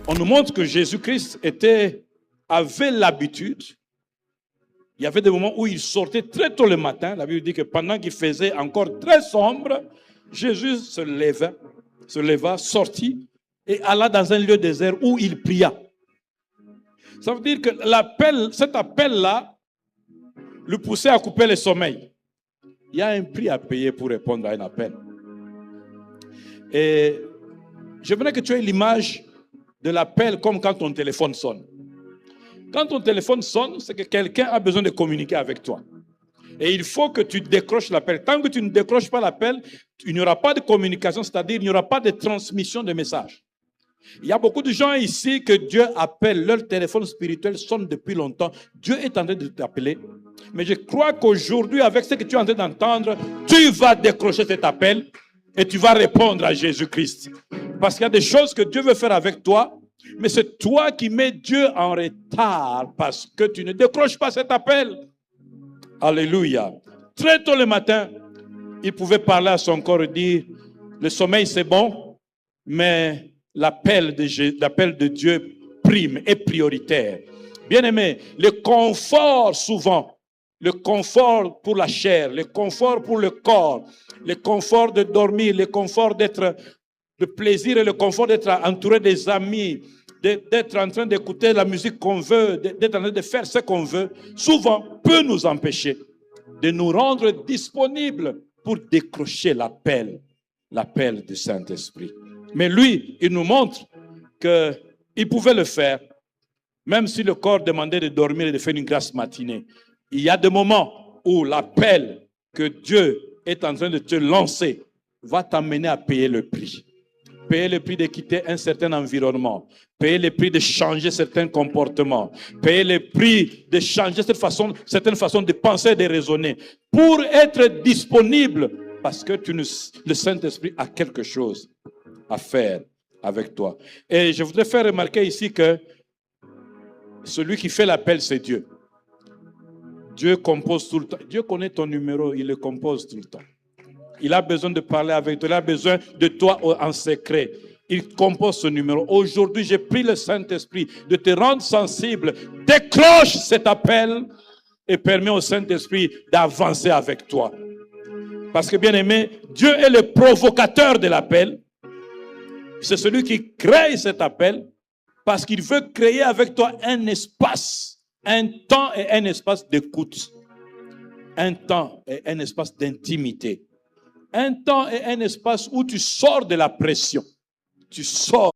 On nous montre que Jésus-Christ avait l'habitude. Il y avait des moments où il sortait très tôt le matin. La Bible dit que pendant qu'il faisait encore très sombre, Jésus se leva, sortit et alla dans un lieu désert où il pria. Ça veut dire que cet appel-là, le poussait à couper le sommeil. Il y a un prix à payer pour répondre à un appel. Et je voudrais que tu aies l'image de l'appel comme quand ton téléphone sonne. Quand ton téléphone sonne, c'est que quelqu'un a besoin de communiquer avec toi. Et il faut que tu décroches l'appel. Tant que tu ne décroches pas l'appel, il n'y aura pas de communication, c'est-à-dire il n'y aura pas de transmission de messages. Il y a beaucoup de gens ici que Dieu appelle, leur téléphone spirituel sonne depuis longtemps. Dieu est en train de t'appeler. Mais je crois qu'aujourd'hui, avec ce que tu es en train d'entendre, tu vas décrocher cet appel et tu vas répondre à Jésus-Christ. Parce qu'il y a des choses que Dieu veut faire avec toi, mais c'est toi qui mets Dieu en retard parce que tu ne décroches pas cet appel. Alléluia. Très tôt le matin, il pouvait parler à son corps et dire, le sommeil c'est bon, mais l'appel de Dieu prime, est prioritaire. Bien-aimé, le confort souvent, le confort pour la chair, le confort pour le corps, le confort de dormir, le confort d'être de plaisir et le confort d'être entouré des amis, d'être en train d'écouter la musique qu'on veut, d'être en train de faire ce qu'on veut, souvent peut nous empêcher de nous rendre disponibles pour décrocher l'appel du Saint-Esprit. Mais lui, il nous montre qu'il pouvait le faire, même si le corps demandait de dormir et de faire une grasse matinée. Il y a des moments où l'appel que Dieu est en train de te lancer va t'amener à payer le prix. Payer le prix de quitter un certain environnement, payer le prix de changer certains comportements, payer le prix de changer certaines façons de penser et de raisonner pour être disponible parce que le Saint-Esprit a quelque chose à faire avec toi. Et je voudrais faire remarquer ici que celui qui fait l'appel, c'est Dieu. Dieu compose tout le temps. Dieu connaît ton numéro, il le compose tout le temps. Il a besoin de parler avec toi, il a besoin de toi en secret. Il compose ce numéro. Aujourd'hui, j'ai pris le Saint-Esprit de te rendre sensible. Décroche cet appel et permets au Saint-Esprit d'avancer avec toi. Parce que, bien aimé, Dieu est le provocateur de l'appel. C'est celui qui crée cet appel parce qu'il veut créer avec toi un espace, un temps et un espace d'écoute. Un temps et un espace d'intimité. Un temps et un espace où tu sors de la pression. Tu sors